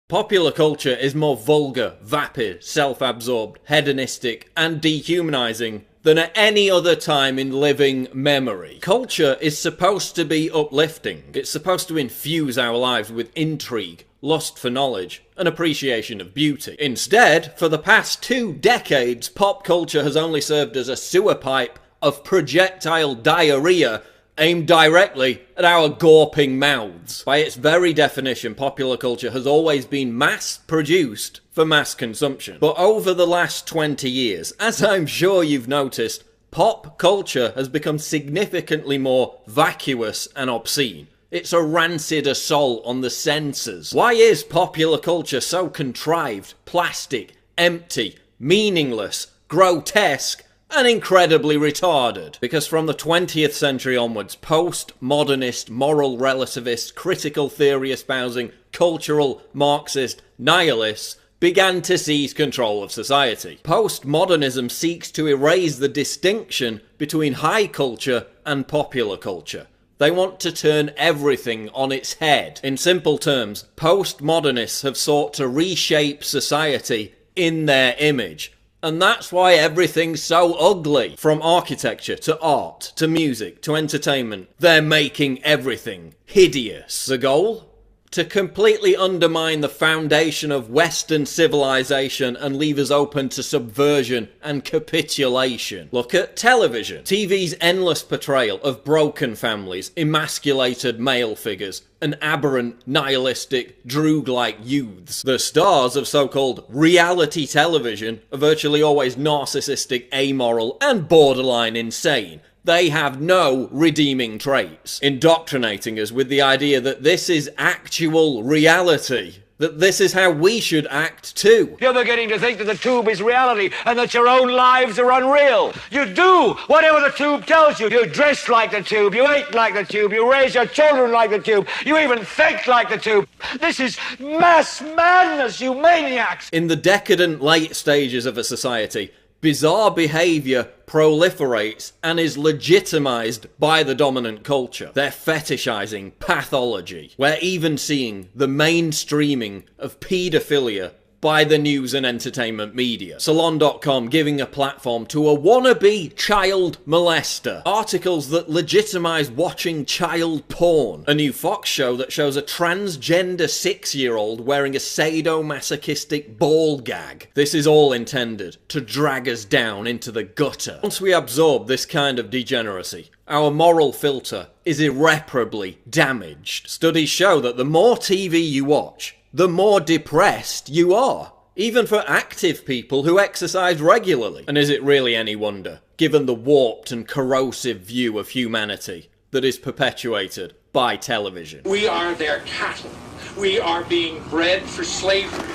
Popular culture is more vulgar, vapid, self-absorbed, hedonistic, and dehumanizing than at any other time in living memory. Culture is supposed to be uplifting. It's supposed to infuse our lives with intrigue, lust for knowledge, and appreciation of beauty. Instead, for the past 2 decades, pop culture has only served as a sewer pipe of projectile diarrhea aimed directly at our gawping mouths. By its very definition, popular culture has always been mass-produced for mass consumption. But over the last 20 years, as I'm sure you've noticed, pop culture has become significantly more vacuous and obscene. It's a rancid assault on the senses. Why is popular culture so contrived, plastic, empty, meaningless, grotesque, and incredibly retarded? Because from the 20th century onwards, post-modernist, moral relativist, critical theory espousing, cultural, Marxist, nihilists began to seize control of society. Postmodernism seeks to erase the distinction between high culture and popular culture. They want to turn everything on its head. In simple terms, postmodernists have sought to reshape society in their image. And that's why everything's so ugly. From architecture, to art, to music, to entertainment, they're making everything hideous. The goal? To completely undermine the foundation of Western civilization and leave us open to subversion and capitulation. Look at television. TV's endless portrayal of broken families, emasculated male figures, and aberrant, nihilistic, droog-like youths. The stars of so-called reality television are virtually always narcissistic, amoral, and borderline insane. They have no redeeming traits, indoctrinating us with the idea that this is actual reality, that this is how we should act too. You're beginning to think that the tube is reality and that your own lives are unreal. You do whatever the tube tells you. You dress like the tube, you eat like the tube, you raise your children like the tube, you even think like the tube. This is mass madness, you maniacs! In the decadent late stages of a society, bizarre behaviour proliferates and is legitimised by the dominant culture. They're fetishising pathology. We're even seeing the mainstreaming of paedophilia by the news and entertainment media. Salon.com giving a platform to a wannabe child molester. Articles that legitimise watching child porn. A new Fox show that shows a transgender 6-year-old wearing a sadomasochistic ball gag. This is all intended to drag us down into the gutter. Once we absorb this kind of degeneracy, our moral filter is irreparably damaged. Studies show that the more TV you watch, the more depressed you are, even for active people who exercise regularly. And is it really any wonder, given the warped and corrosive view of humanity that is perpetuated by television? We are their cattle. We are being bred for slavery.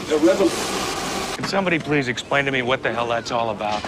The revolution. Can somebody please explain to me what the hell that's all about?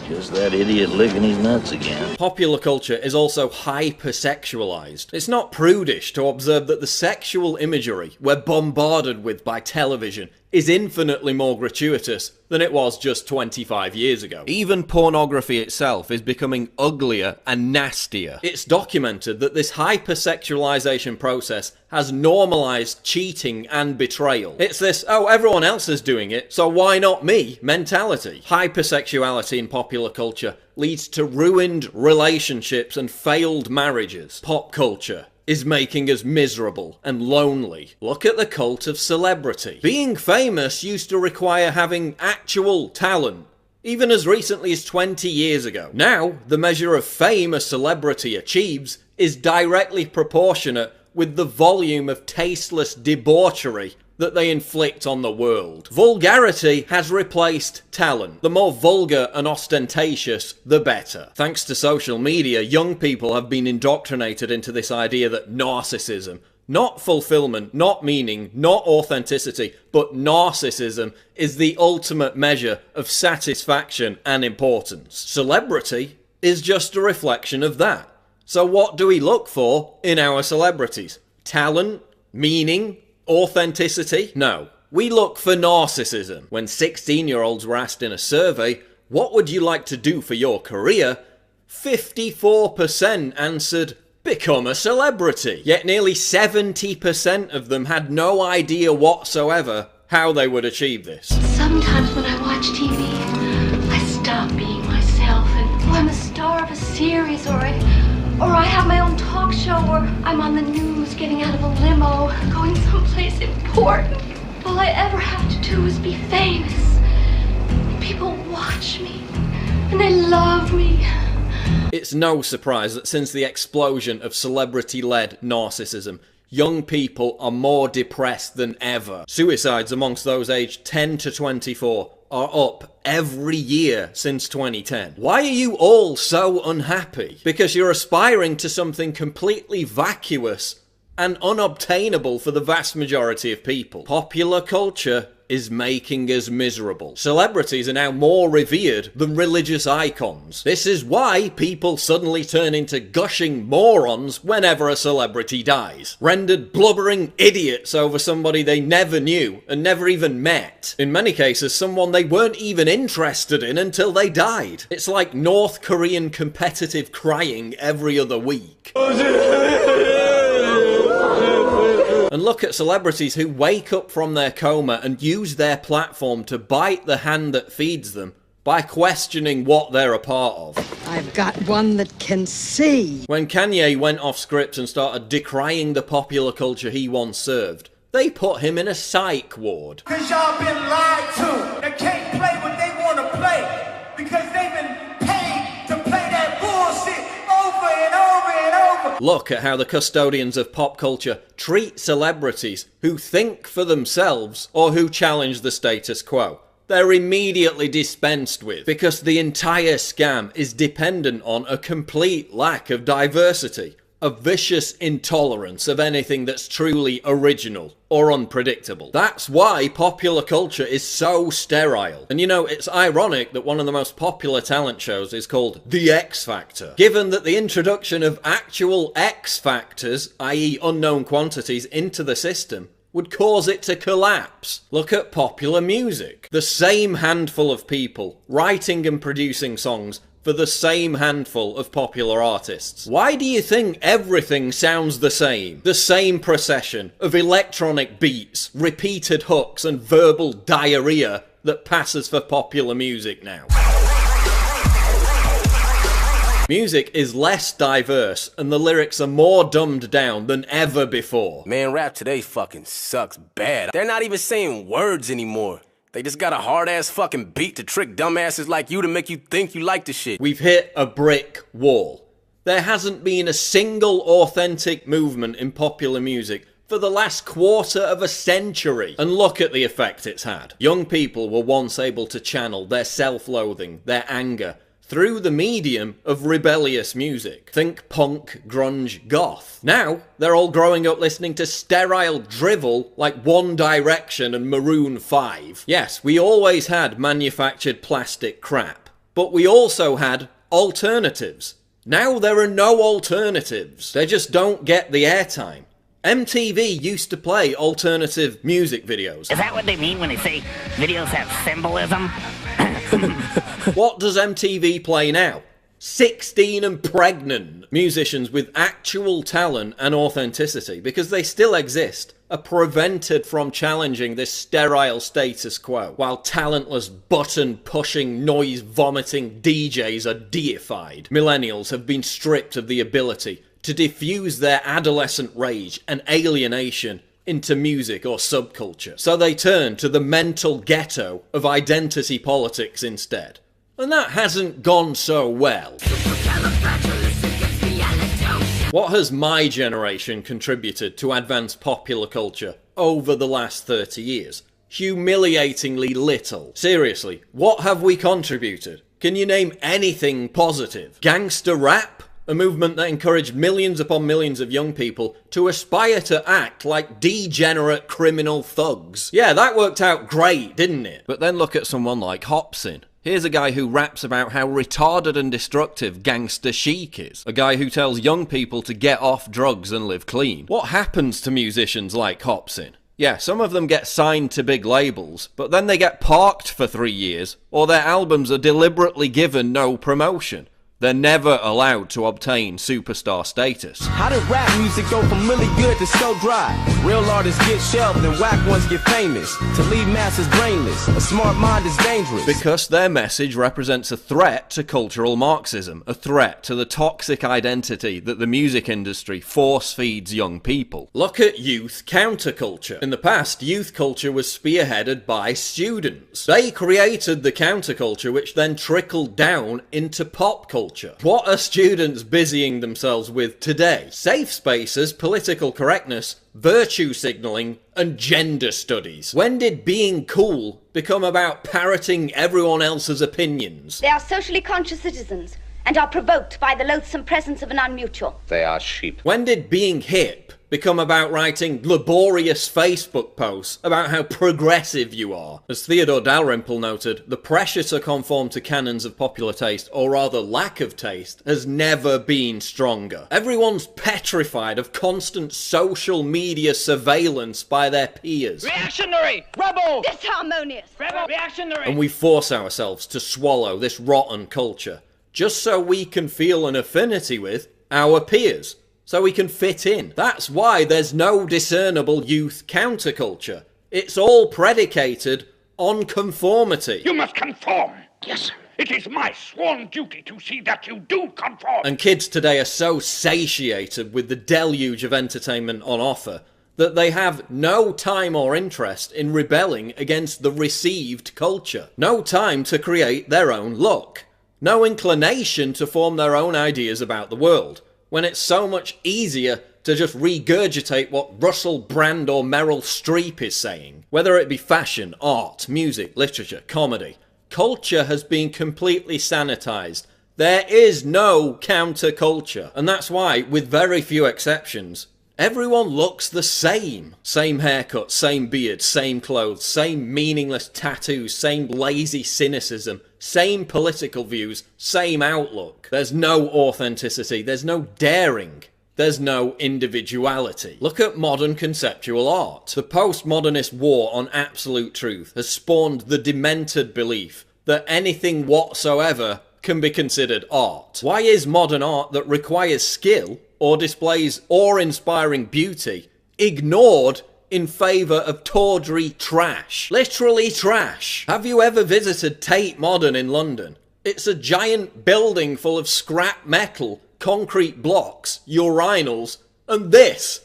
Just that idiot licking his nuts again. Popular culture is also hypersexualized. It's not prudish to observe that the sexual imagery we're bombarded with by television is infinitely more gratuitous than it was just 25 years ago. Even pornography itself is becoming uglier and nastier. It's documented that this hypersexualization process has normalized cheating and betrayal. It's this, oh, everyone else is doing it, so why not me mentality. Hypersexuality in popular culture leads to ruined relationships and failed marriages. Pop culture is making us miserable and lonely. Look at the cult of celebrity. Being famous used to require having actual talent, even as recently as 20 years ago. Now, the measure of fame a celebrity achieves is directly proportionate with the volume of tasteless debauchery that they inflict on the world. Vulgarity has replaced talent. The more vulgar and ostentatious, the better. Thanks to social media, young people have been indoctrinated into this idea that narcissism, not fulfillment, not meaning, not authenticity, but narcissism is the ultimate measure of satisfaction and importance. Celebrity is just a reflection of that. So what do we look for in our celebrities? Talent? Meaning? Authenticity? No. We look for narcissism. When 16-year-olds were asked in a survey, what would you like to do for your career? 54% answered become a celebrity. Yet nearly 70% of them had no idea whatsoever how they would achieve this. Sometimes when I watch TV, I stop being myself and I'm a star of a series or I have my own talk show or I'm on the news getting out of a limo, going someplace important. All I ever have to do is be famous. People watch me and they love me. It's no surprise that since the explosion of celebrity-led narcissism, young people are more depressed than ever. Suicides amongst those aged 10 to 24 are up every year since 2010. Why are you all so unhappy? Because you're aspiring to something completely vacuous and unobtainable for the vast majority of people. Popular culture is making us miserable. Celebrities are now more revered than religious icons. This is why people suddenly turn into gushing morons whenever a celebrity dies. Rendered blubbering idiots over somebody they never knew and never even met. In many cases, someone they weren't even interested in until they died. It's like North Korean competitive crying every other week. And look at celebrities who wake up from their coma and use their platform to bite the hand that feeds them by questioning what they're a part of. I've got one that can see. When Kanye went off script and started decrying the popular culture he once served, they put him in a psych ward. Cause y'all been lied to. They can't play what they want to play because they've been paid to play that bullshit over and over and over. Look at how the custodians of pop culture treat celebrities who think for themselves or who challenge the status quo. They're immediately dispensed with because the entire scam is dependent on a complete lack of diversity, a vicious intolerance of anything that's truly original or unpredictable. That's why popular culture is so sterile. And you know, it's ironic that one of the most popular talent shows is called The X Factor, given that the introduction of actual X factors, i.e. unknown quantities, into the system would cause it to collapse. Look at popular music. The same handful of people writing and producing songs for the same handful of popular artists. Why do you think everything sounds the same? The same procession of electronic beats, repeated hooks and verbal diarrhea that passes for popular music now. Music is less diverse and the lyrics are more dumbed down than ever before. Man, rap today fucking sucks bad. They're not even saying words anymore. They just got a hard-ass fucking beat to trick dumbasses like you to make you think you like the shit. We've hit a brick wall. There hasn't been a single authentic movement in popular music for the last quarter of a century. And look at the effect it's had. Young people were once able to channel their self-loathing, their anger, through the medium of rebellious music. Think punk, grunge, goth. Now, they're all growing up listening to sterile drivel like One Direction and Maroon 5. Yes, we always had manufactured plastic crap, but we also had alternatives. Now there are no alternatives. They just don't get the airtime. MTV used to play alternative music videos. Is that what they mean when they say videos have symbolism? What does MTV play now? 16 and pregnant musicians with actual talent and authenticity, because they still exist, are prevented from challenging this sterile status quo, while talentless button-pushing, noise-vomiting DJs are deified. Millennials have been stripped of the ability to diffuse their adolescent rage and alienation into music or subculture. So they turn to the mental ghetto of identity politics instead. And that hasn't gone so well. What has my generation contributed to advance popular culture over the last 30 years? Humiliatingly little. Seriously, what have we contributed? Can you name anything positive? Gangster rap? A movement that encouraged millions upon millions of young people to aspire to act like degenerate criminal thugs. Yeah, that worked out great, didn't it? But then look at someone like Hopsin. Here's a guy who raps about how retarded and destructive Gangster Chic is. A guy who tells young people to get off drugs and live clean. What happens to musicians like Hopsin? Yeah, some of them get signed to big labels, but then they get parked for 3 years, or their albums are deliberately given no promotion. They're never allowed to obtain superstar status. How did rap music go from really good to so dry? Real artists get shelved and whack ones get famous. To leave masses brainless, a smart mind is dangerous. Because their message represents a threat to cultural Marxism, a threat to the toxic identity that the music industry force feeds young people. Look at youth counterculture. In the past, youth culture was spearheaded by students. They created the counterculture which then trickled down into pop culture. What are students busying themselves with today? Safe spaces, political correctness, virtue signalling, and gender studies. When did being cool become about parroting everyone else's opinions? They are socially conscious citizens and are provoked by the loathsome presence of an unmutual. They are sheep. When did being hip become about writing laborious Facebook posts about how progressive you are? As Theodore Dalrymple noted, the pressure to conform to canons of popular taste, or rather lack of taste, has never been stronger. Everyone's petrified of constant social media surveillance by their peers. Reactionary! Rebel! Disharmonious! Rebel! Reactionary! And we force ourselves to swallow this rotten culture, just so we can feel an affinity with our peers. So we can fit in. That's why there's no discernible youth counterculture. It's all predicated on conformity. You must conform. Yes, sir. It is my sworn duty to see that you do conform. And kids today are so satiated with the deluge of entertainment on offer that they have no time or interest in rebelling against the received culture. No time to create their own look. No inclination to form their own ideas about the world, when it's so much easier to just regurgitate what Russell Brand or Meryl Streep is saying. Whether it be fashion, art, music, literature, comedy, culture has been completely sanitized. There is no counterculture. And that's why, with very few exceptions, everyone looks the same. Same haircut, same beard, same clothes, same meaningless tattoos, same lazy cynicism, same political views, same outlook. There's no authenticity, there's no daring, there's no individuality. Look at modern conceptual art. The postmodernist war on absolute truth has spawned the demented belief that anything whatsoever can be considered art. Why is modern art that requires skill or displays awe-inspiring beauty ignored in favour of tawdry trash? Literally trash. Have you ever visited Tate Modern in London? It's a giant building full of scrap metal, concrete blocks, urinals, and this,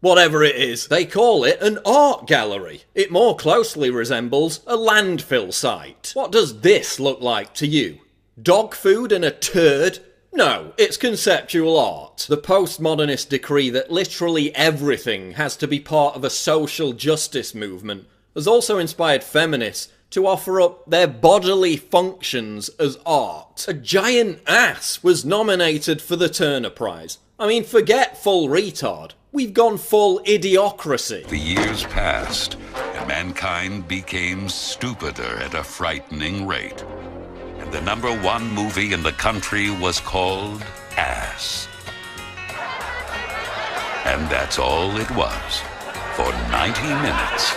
whatever it is. They call it an art gallery. It more closely resembles a landfill site. What does this look like to you? Dog food and a turd? No, it's conceptual art. The postmodernists decree that literally everything has to be part of a social justice movement has also inspired feminists to offer up their bodily functions as art. A giant ass was nominated for the Turner Prize. I mean, forget full retard. We've gone full idiocracy. The years passed, and mankind became stupider at a frightening rate. The #1 movie in the country was called Ass. And that's all it was for 90 minutes.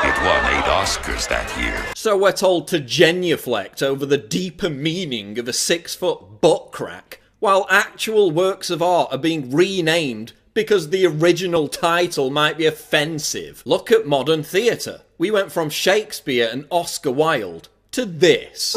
It won 8 Oscars that year. So we're told to genuflect over the deeper meaning of a 6-foot butt crack, while actual works of art are being renamed because the original title might be offensive. Look at modern theatre. We went from Shakespeare and Oscar Wilde to this.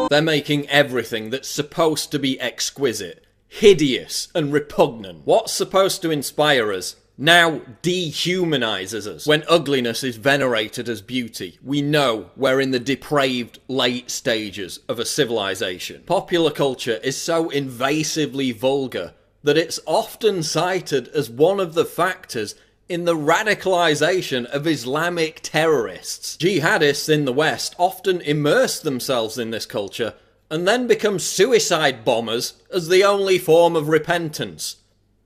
They're making everything that's supposed to be exquisite hideous and repugnant. What's supposed to inspire us now dehumanizes us. When ugliness is venerated as beauty, we know we're in the depraved late stages of a civilization. Popular culture is so invasively vulgar that it's often cited as one of the factors in the radicalization of Islamic terrorists. Jihadists in the West often immerse themselves in this culture and then become suicide bombers as the only form of repentance.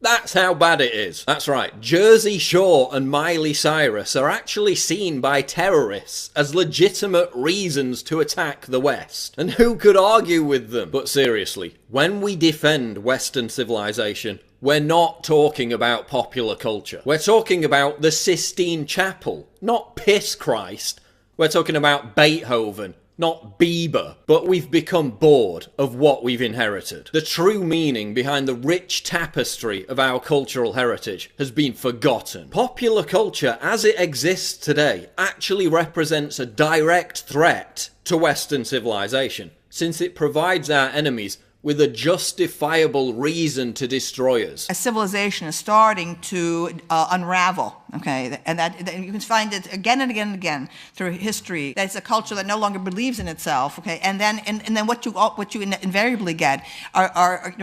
That's how bad it is. That's right, Jersey Shore and Miley Cyrus are actually seen by terrorists as legitimate reasons to attack the West. And who could argue with them? But seriously, when we defend Western civilization, we're not talking about popular culture. We're talking about the Sistine Chapel, not Piss Christ. We're talking about Beethoven, not Bieber. But we've become bored of what we've inherited. The true meaning behind the rich tapestry of our cultural heritage has been forgotten. Popular culture as it exists today actually represents a direct threat to Western civilization, since it provides our enemies with a justifiable reason to destroy us. A civilization is starting to unravel, okay? And that you can find it again and again and again through history. That's a culture that no longer believes in itself, okay? And then what you invariably get are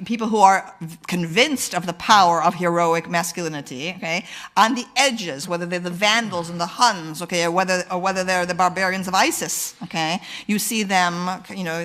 people who are convinced of the power of heroic masculinity, okay? On the edges, whether they're the Vandals and the Huns, okay, or whether they're the barbarians of ISIS, okay? You see them,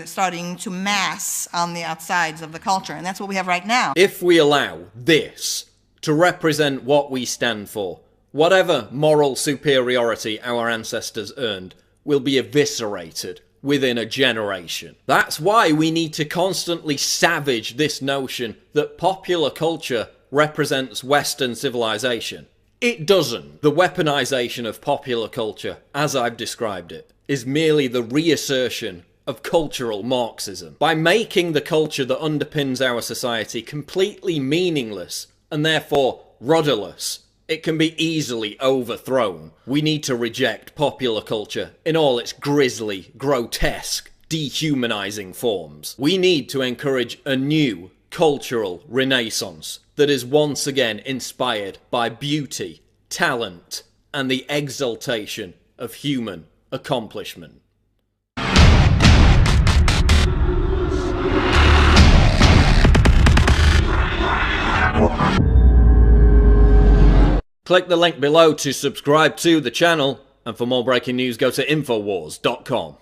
starting to mass on the outsides of the culture, and that's what we have right now. If we allow this to represent what we stand for, whatever moral superiority our ancestors earned will be eviscerated within a generation. That's why we need to constantly savage this notion that popular culture represents Western civilization. It doesn't. The weaponization of popular culture, as I've described it, is merely the reassertion of cultural Marxism. By making the culture that underpins our society completely meaningless and therefore rudderless, it can be easily overthrown. We need to reject popular culture in all its grisly, grotesque, dehumanizing forms. We need to encourage a new cultural renaissance that is once again inspired by beauty, talent, and the exaltation of human accomplishment. Click the link below to subscribe to the channel, and for more breaking news go to Infowars.com.